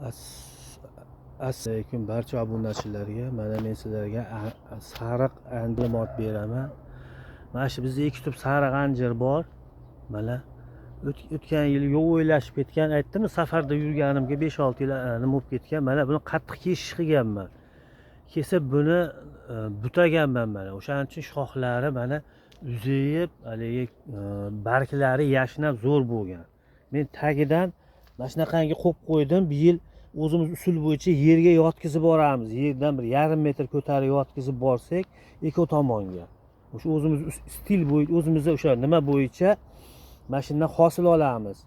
Assalomu alaykum barcha obunachilarga. Mana men sizlarga sariq ma'lumot beraman. Mana shu bizda ikki tup sariq anjir bor. Mana o'tgan yil yo'q o'ylashib ketgan, aytdimmi, safarda yurganimga 5-6 yil nima bo'lib ketgan. Mana buni qattiq kesish qilganman. Kesib buni butaganman mana. O'shaning uchun shoxlari mana uzayib, haligi barglari yashnab zo'r bo'lgan. Men tagidan mana shunaqangi qo'yib qo'ydim. Bu yil o'zimiz usul bo'yicha yerga yotkizib boramiz. Yerdan bir yarim metr ko'tarib yotkizib borsak, ikki tomonga. O'sha o'zimiz stil bo'yicha, o'zimizda o'sha nima bo'yicha mana shundan hosil olamiz.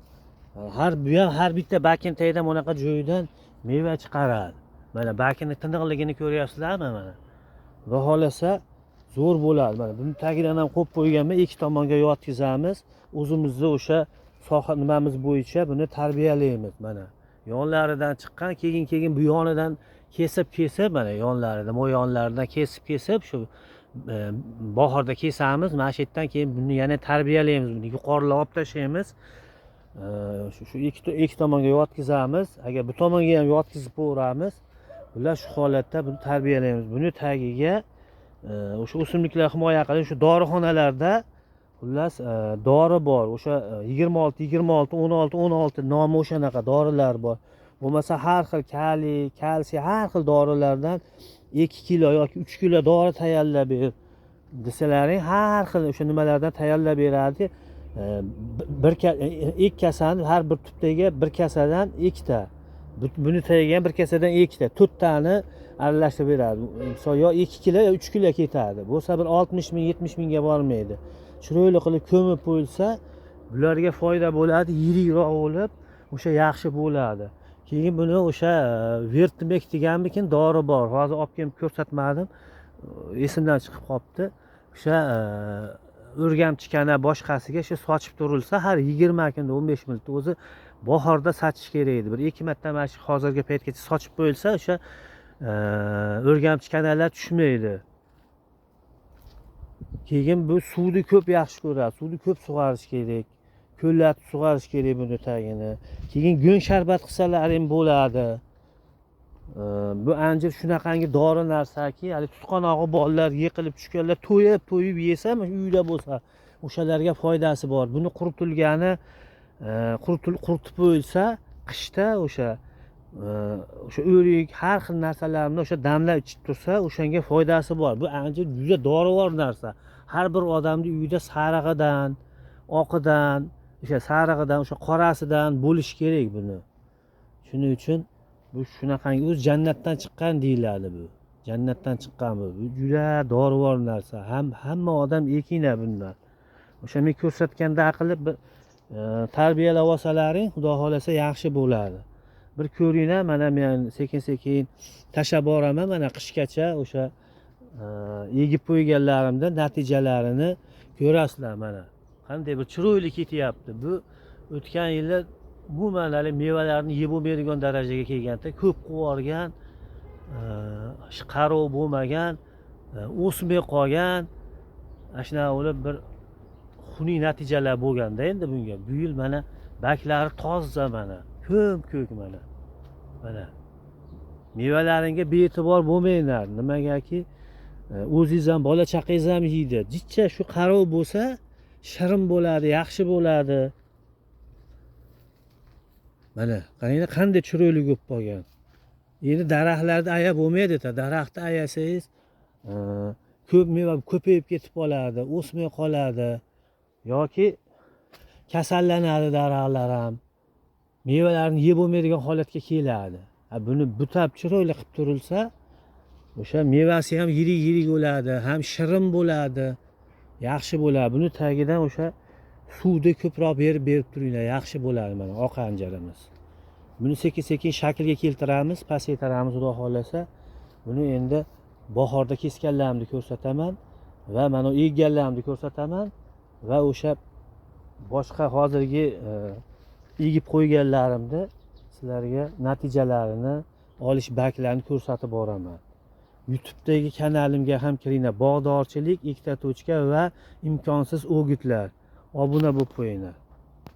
Bu ham har bitta bakentaydan bunaqa joydan meva chiqaradi. Mana bakini tiniqligini ko'ryapsizlarmi mana? Va xolasa zo'r bo'ladi. Mana buni tagidan ham qo'yib qo'yganman, ikki tomonga yotkizamiz. O'zimizda o'sha soha nimamiz bo'yicha buni tarbiyalaymiz mana. Yonlaridan chiqqan, keyin bu yonidan kesib mana yonlaridan, mo yonlaridan kesib shu bahorda kesamiz. Mana shu yerdan keyin buni yana tarbiyalaymiz, buni yuqorilab olib tashlaymiz. Shu ikki tomonga yotkizamiz. Agar bu tomonga ham yotkizib qo'yamiz, bular shu holatda buni tarbiyalaymiz. Buni tagiga o'sha o'simliklar himoya qilib, shu dorixonalarda xullas dori bor. O'sha 16 nomi o'shanaqa dorilar bor. Bo'lmasa har xil kalsiy har xil dorilardan 2 kilo yoki 3 kilo dori tayyorlab ber desalaring, har xil o'sha nimalardan tayyorlab beradi. Ikki kasani har bir tupdagi bir kasadan ikkita. Buni tagiga bir kasadan ikkita, 4 tani aralashtirib beradi. Misol yo 2 kilo yo 3 kilo ketadi. Bo'lsa bir 60 ming, 70 mingga bormaydi. Chiroyli qilib ko'mib qo'yilsa, bularga foyda bo'ladi, yirikroq bo'lib, o'sha yaxshi bo'ladi. Keyin buni o'sha Vertmek deganmikin dori bor. Hozir olib kelib ko'rsatmadim. Esimdan chiqib qolibdi. O'sha o'rgamchikana boshqasiga shu sochib turilsa, har 20 kunda 15 minutda o'zi bahorda sachish kerak edi. Bir 2 marta mana shu hozirgi paytgacha sochib qo'yilsa, o'sha o'rgamchikanalar tushmaydi. Keyin bu suvni ko'p yaxshi ko'radi. Suvni ko'p sug'arish kerak. Ko'llatib sug'arish kerak buni tagini. Keyin go'ng sharbat qilsalaring bo'ladi. Bu anjir shunaqangi dori narsaki, hali tutqanog'i bolalar, yiqilib tushganlar to'yib yesa, uyda bo'lsa, o'shalarga foydasi bor. Buni quritib qo'yilsa, qishda o'sha o'rik, har xil narsalarni o'sha damlab ichib tursa, o'shanga foydasi bor. Bu anjir juda dorivor narsa. Har bir odamning uyida sarig'idan, oqidan, o'sha sarig'idan, o'sha qorasidan bo'lish kerak buni. Shuning uchun bu shunaqangi o'z jannatdan chiqqan deyiladi bu. Jannatdan chiqqan bu. Bu juda dorivor narsa. Hamma odam ekina bundan. O'sha men ko'rsatganda qilib tarbiyalab olsalaring, xudo xolasa yaxshi bo'ladi. Bir ko'ringlar, mana men sekin tashlab boraman, mana qishgacha o'sha egib qo'yganlarimda natijalarini ko'rasizlar mana. Qanday bir chiroyli ketyapti. Bu o'tgan yili umuman mevalarni yeb bo'lmaydigan darajaga kelganda, ko'p quvvorgan, qarov bo'lmagan, o'smay qolgan, shunaqa bo'lib bir xunuk natijalar bo'lganda endi bunga. Bu yil mana baklari toza mana, ko'k mana. Mana. Mevalaringga bee'tibor bo'lmanglar. Nimagaki o'zingiz ham, bola chaqangiz ham yeydi. Jichcha shu qarov bo'lsa, shirin bo'ladi, yaxshi bo'ladi. Mana, qaranglar qanday chiroyli bo'lib qolgan. Endi daraxtlarni ayab bo'lmaydi, daraxtni ayasangiz, ko'p meva ko'payib ketib qoladi, o'smay qoladi yoki kasallanadi daraxtlar ham. Mevalarni yeb bo'lmaydigan holatga keladi. Buni butab chiroyli qilib turilsa, o'sha mevasi ham yirik bo'ladi, ham shirin bo'ladi, yaxshi bo'ladi. Buni tagidan o'sha suvni ko'proq berib turinglar, yaxshi bo'ladi mana oq anjarimiz. Buni sekin shaklga keltiramiz, pasaytiramiz xudo xolasa. Buni endi bahorda kesganlarimni ko'rsataman va mana egganlarimni ko'rsataman va o'sha boshqa hozirgi egib qo'yganlarimni sizlarga natijalarini olish baklarini ko'rsatib boraman. YouTube'dagi kanalimga ham kiringlar. Bog'dorchilik, ikkita tochka va imkonsiz o'gitlar. Obuna bo'lib qo'yinglar.